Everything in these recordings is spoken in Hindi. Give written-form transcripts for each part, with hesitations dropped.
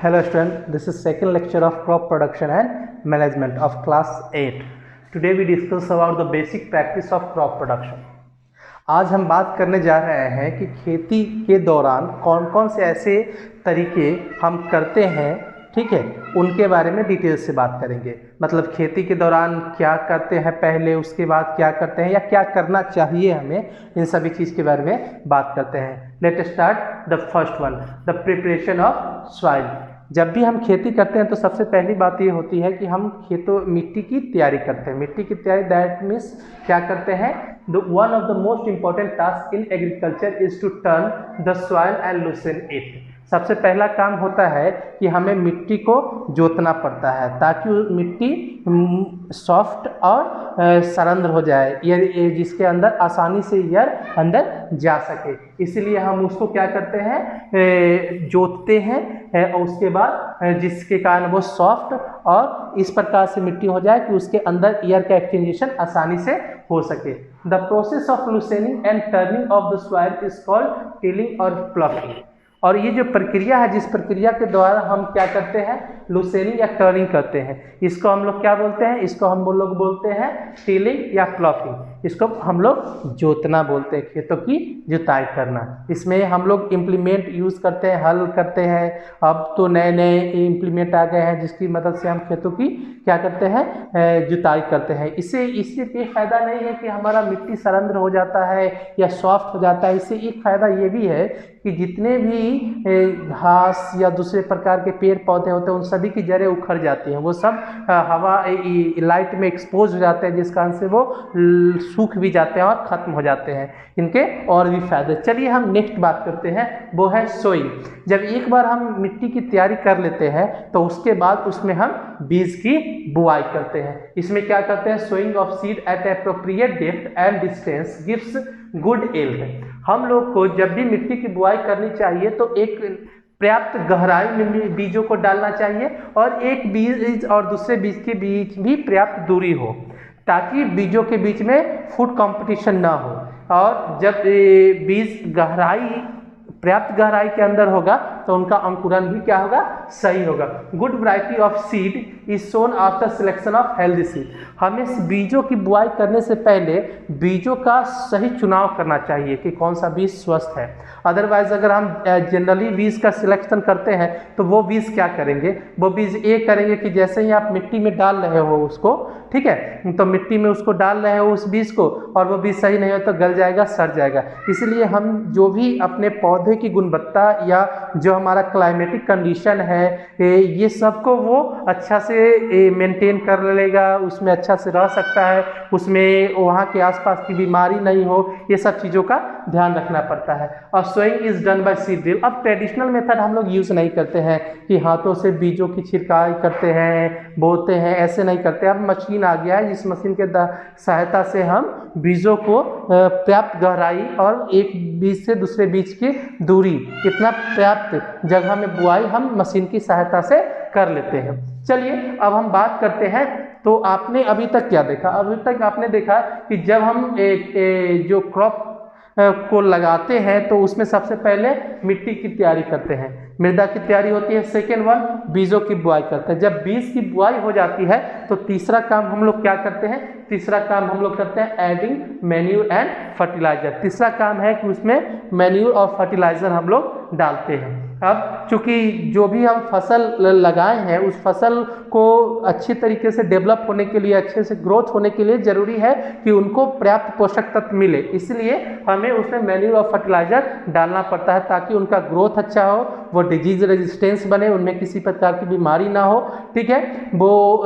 Hello student, this is second lecture of crop production and management of class 8. Today we discuss about the basic practice of crop production. आज हम बात करने जा रहे हैं कि खेती के दौरान कौन कौन से ऐसे तरीके हम करते हैं, ठीक है, उनके बारे में डिटेल से बात करेंगे। मतलब खेती के दौरान क्या करते हैं पहले, उसके बाद क्या करते हैं या क्या करना चाहिए हमें, इन सभी चीज़ के बारे में बात करते हैं। Let start the first one, the preparation of soil. जब भी हम खेती करते हैं तो सबसे पहली बात ये होती है कि हम मिट्टी की तैयारी करते हैं। मिट्टी की तैयारी दैट मीन्स क्या करते हैं, one of the most important task in agriculture is to turn the soil and loosen it. सबसे पहला काम होता है कि हमें मिट्टी को जोतना पड़ता है ताकि मिट्टी सॉफ्ट और सरंध्र हो जाए, ये जिसके अंदर आसानी से एयर अंदर जा सके। इसलिए हम उसको क्या करते हैं, जोतते हैं और उसके बाद जिसके कारण वो सॉफ्ट और इस प्रकार से मिट्टी हो जाए कि उसके अंदर एयर का एक्सचेंजेशन आसानी से हो सके। The process of loosening and turning of the soil is called tilling और प्लॉटिंग। और ये जो प्रक्रिया है, जिस प्रक्रिया के द्वारा हम क्या करते हैं, लूसेनिंग या टर्निंग करते हैं, इसको हम लोग क्या बोलते हैं, इसको हम लोग बोलते हैं टिलिंग या प्लॉटिंग। इसको हम लोग जोतना बोलते हैं, खेतों की जुताई करना। इसमें हम लोग इम्प्लीमेंट यूज़ करते हैं, हल करते हैं। अब तो नए नए इम्प्लीमेंट आ गए हैं जिसकी मदद से हम खेतों की क्या करते हैं, जुताई करते हैं। इससे ये फ़ायदा नहीं है कि हमारा मिट्टी सरंध्र हो जाता है या सॉफ्ट हो जाता है। इससे एक फ़ायदा ये भी है कि जितने भी घास या दूसरे प्रकार के पेड़ पौधे होते हैं उन सभी की जड़ें उखड़ जाती हैं, वो सब हवा लाइट में एक्सपोज हो जाते हैं, जिस कारण से वो सूख भी जाते हैं और ख़त्म हो जाते हैं। इनके और भी फायदे। चलिए हम नेक्स्ट बात करते हैं, वो है सोइंग। जब एक बार हम मिट्टी की तैयारी कर लेते हैं तो उसके बाद उसमें हम बीज की बुआई करते हैं। इसमें क्या करते हैं, sowing of seed at appropriate depth and distance gives good yield. हम लोग को जब भी मिट्टी की बुआई करनी चाहिए तो एक पर्याप्त गहराई में बीजों को डालना चाहिए और एक बीज और दूसरे बीज के बीच भी पर्याप्त दूरी हो ताकि बीजों के बीच में फूड कंपटीशन ना हो। और जब बीज पर्याप्त गहराई के अंदर होगा तो उनका अंकुरण भी क्या होगा, सही होगा। Good variety of seed is soon after selection of healthy seed. हमें बीजों की बुआई करने से पहले बीजों का सही चुनाव करना चाहिए कि कौन सा बीज स्वस्थ है। अदरवाइज अगर हम जनरली बीज का सिलेक्शन करते हैं तो वो बीज क्या करेंगे, वो बीज ये करेंगे कि जैसे ही आप मिट्टी में डाल रहे हो उसको, ठीक है, तो मिट्टी में उसको डाल रहे हो उस बीज को और वो बीज सही नहीं हो तो गल जाएगा, सड़ जाएगा। इसलिए हम जो भी अपने पौधे की गुणवत्ता या जो हमारा क्लाइमेटिक कंडीशन है ये सब को वो अच्छा से मेंटेन कर लेगा, उसमें अच्छा से रह सकता है, उसमें वहाँ के आसपास की बीमारी नहीं हो, ये सब चीज़ों का ध्यान रखना पड़ता है। और sowing is done by seed drill. अब ट्रेडिशनल मेथड हम लोग यूज़ नहीं करते हैं कि हाथों से बीजों की छिड़काई करते हैं, बोते हैं, ऐसे नहीं करते। अब मशीन आ गया है, जिस मशीन के सहायता से हम बीजों को पर्याप्त गहराई और एक बीज से दूसरे बीज की दूरी इतना पर्याप्त जगह में बुआई हम मशीन की सहायता से कर लेते हैं। चलिए अब हम बात करते हैं, तो आपने अभी तक क्या देखा, अभी तक आपने देखा कि जब हम जो क्रॉप को लगाते हैं तो उसमें सबसे पहले मिट्टी की तैयारी करते हैं, मृदा की तैयारी होती है। सेकेंड वन, बीजों की बुआई करते हैं। जब बीज की बुआई हो जाती है तो तीसरा काम हम लोग क्या करते हैं, तीसरा काम हम लोग करते हैं एडिंग मैन्यूर एंड फर्टिलाइजर। तीसरा काम है कि उसमें मैन्यूर और फर्टिलाइजर हम लोग डालते हैं। अब चूंकि जो भी हम फसल लगाए हैं उस फसल को अच्छी तरीके से डेवलप होने के लिए, अच्छे से ग्रोथ होने के लिए ज़रूरी है कि उनको पर्याप्त पोषक तत्व मिले, इसलिए हमें उसमें मैन्यूर और फर्टिलाइजर डालना पड़ता है ताकि उनका ग्रोथ अच्छा हो, वो डिजीज रेजिस्टेंस बने, उनमें किसी प्रकार की बीमारी ना हो, ठीक है। वो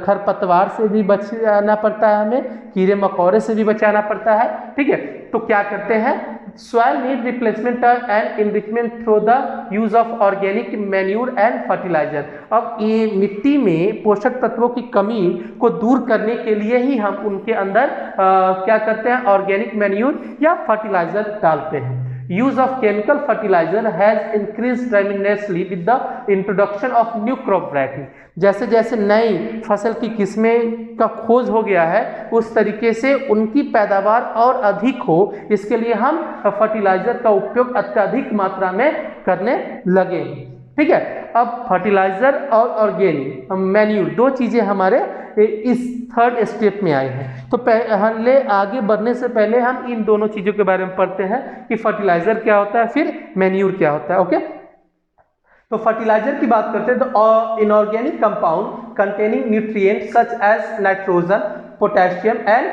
खरपतवार से भी बचाना पड़ता है, हमें कीड़े मकोड़े से भी बचाना पड़ता है, ठीक है। तो क्या करते हैं, soil need replacement and enrichment through the use of organic manure and fertilizer। अब ये मिट्टी में पोषक तत्वों की कमी को दूर करने के लिए ही हम उनके अंदर क्या करते हैं, ऑर्गेनिक मैन्यूर या फर्टिलाइजर डालते हैं। Use of chemical fertilizer has increased tremendously with the introduction of new crop varieties। जैसे जैसे नई फसल की किस्में का खोज हो गया है उस तरीके से उनकी पैदावार और अधिक हो, इसके लिए हम फर्टिलाइजर का उपयोग अत्यधिक मात्रा में करने लगे, ठीक है। अब फर्टिलाइजर और ऑर्गेनिक मैन्यूर दो चीज़ें हमारे इस थर्ड स्टेप में आई हैं। तो पहले आगे बढ़ने से पहले हम इन दोनों चीज़ों के बारे में पढ़ते हैं कि फर्टिलाइजर क्या होता है, फिर मैन्यूर क्या होता है। ओके, तो फर्टिलाइजर की बात करते हैं तो inorganic compound containing nutrient such as nitrogen, potassium and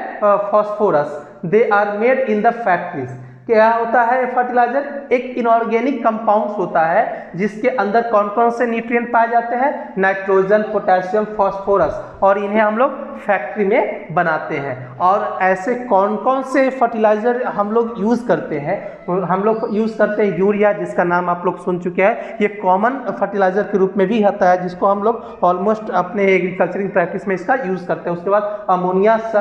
phosphorus, they are made in the factories. क्या होता है फर्टिलाइजर? एक इनऑर्गेनिक कंपाउंड्स होता है जिसके अंदर कौन कौन से न्यूट्रिएंट पाए जाते हैं? नाइट्रोजन, पोटेशियम, फास्फोरस, और इन्हें हम लोग फैक्ट्री में बनाते हैं। और ऐसे कौन कौन से फर्टिलाइजर हम लोग यूज करते हैं? हम लोग यूज करते हैं यूरिया, जिसका नाम आप लोग सुन चुके हैं। ये कॉमन फर्टिलाइजर के रूप में भी आता है, जिसको हम लोग ऑलमोस्ट अपने एग्रीकल्चरिंग प्रैक्टिस में इसका यूज करते हैं। उसके बाद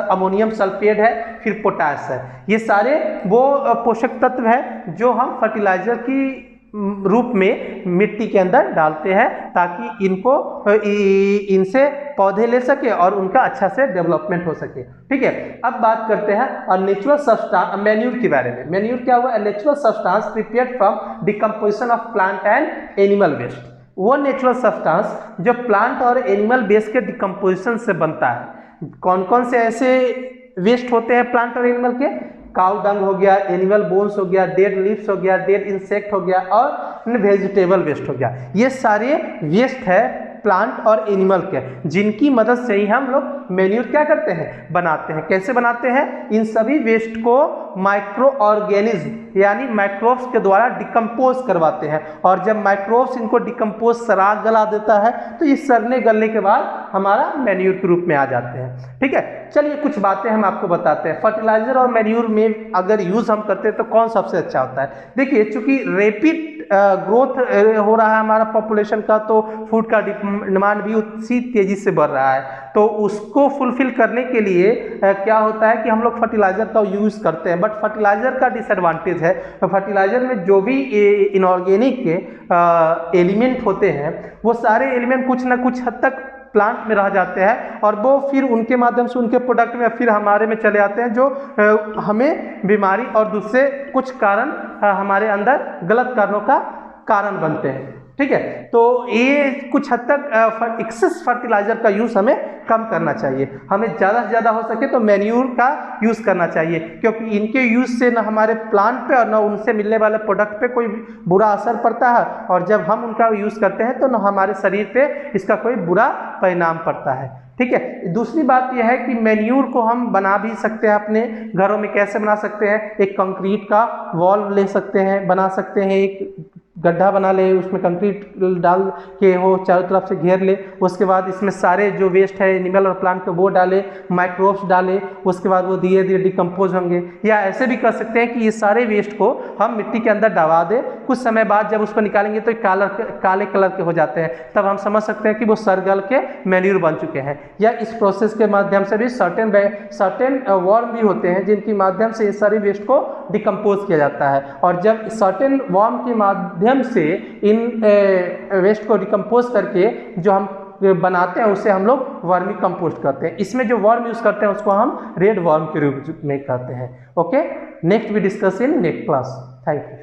अमोनियम सल्फेट है, फिर पोटाश है। ये सारे वो पोषक तत्व है जो हम फर्टिलाइजर की रूप में मिट्टी के अंदर डालते हैं ताकि इनसे पौधे ले सके और उनका अच्छा से डेवलपमेंट हो सके। ठीक है, अब बात करते हैं नेचुरल सब्सटेंस मैन्यूर के बारे में। मैन्यूर क्या हुआ? Natural substance prepared from decomposition of plant and animal waste. वो नेचुरल सब्सटेंस जो प्लांट और एनिमल वेस्ट के डिकम्पोजिशन से बनता है। कौन कौन से ऐसे वेस्ट होते हैं प्लांट और एनिमल के? काउ डंग हो गया, एनिमल बोन्स हो गया, डेड लीव्स हो गया, डेड इंसेक्ट हो गया और वेजिटेबल वेस्ट हो गया। ये सारे वेस्ट है प्लांट और एनिमल के, जिनकी मदद से ही हम लोग मैन्यूर क्या करते हैं? बनाते हैं। कैसे बनाते हैं? इन सभी वेस्ट को माइक्रो ऑर्गेनिज्म यानी माइक्रोब्स के द्वारा डिकम्पोज करवाते हैं, और जब माइक्रोब्स इनको डिकम्पोज सड़ा गला देता है तो ये सड़ने गलने के बाद हमारा मैन्यूर के रूप में आ जाते हैं। ठीक है, चलिए कुछ बातें हम आपको बताते हैं। फर्टिलाइजर और मैन्यूर में अगर यूज हम करते हैं तो कौन सबसे अच्छा होता है? देखिए, चूंकि रेपिड ग्रोथ हो रहा है हमारा पॉपुलेशन का, तो फूड का डिमांड भी उसी तेजी से बढ़ रहा है। तो उसको फुलफिल करने के लिए क्या होता है कि हम लोग फर्टिलाइजर का यूज करते हैं। बट फर्टिलाइजर का डिसएडवांटेज है, तो फर्टिलाइजर में जो भी इनऑर्गेनिक के एलिमेंट होते हैं वो सारे एलिमेंट कुछ ना कुछ हद तक प्लांट में रह जाते हैं, और वो फिर उनके माध्यम से उनके प्रोडक्ट में फिर हमारे में चले आते हैं, जो हमें बीमारी और दूसरे कुछ कारण हमारे अंदर गलत कारणों का कारण बनते हैं। ठीक है, तो ये कुछ हद तक एक्सेस फर्टिलाइजर का यूज हमें कम करना चाहिए। हमें ज़्यादा से ज़्यादा हो सके तो मैन्यूर का यूज़ करना चाहिए, क्योंकि इनके यूज़ से न हमारे प्लांट पे और न उनसे मिलने वाले प्रोडक्ट पे कोई बुरा असर पड़ता है, और जब हम उनका यूज़ करते हैं तो न हमारे शरीर पे इसका कोई बुरा परिणाम पड़ता है। ठीक है, दूसरी बात यह है कि मैन्यूर को हम बना भी सकते हैं अपने घरों में। कैसे बना सकते हैं? एक कंक्रीट का वॉल ले सकते हैं, बना सकते हैं, एक गड्ढा बना ले, उसमें कंक्रीट डाल के वो चारों तरफ से घेर ले, उसके बाद इसमें सारे जो वेस्ट है एनिमल और प्लांट के वो डाले, माइक्रोब्स डाले, उसके बाद वो धीरे धीरे डिकम्पोज होंगे। या ऐसे भी कर सकते हैं कि ये सारे वेस्ट को हम मिट्टी के अंदर दबा दें, कुछ समय बाद जब उसको निकालेंगे तो काले कलर के हो जाते हैं, तब हम समझ सकते हैं कि वो सड़ गल के मैन्यूर बन चुके हैं। या इस प्रोसेस के माध्यम से भी सर्टेन वर्म भी होते हैं जिनकी माध्यम से इस सारी वेस्ट को डिकम्पोज किया जाता है, और जब सर्टेन वर्म के माध्यम से इन वेस्ट को डिकम्पोज करके जो हम बनाते हैं उसे हम लोग वर्मी कंपोस्ट कहते हैं। इसमें जो वर्म यूज करते हैं उसको हम रेड वर्म के रूप में कहते हैं। Okay, next we discuss in next class. Thank you.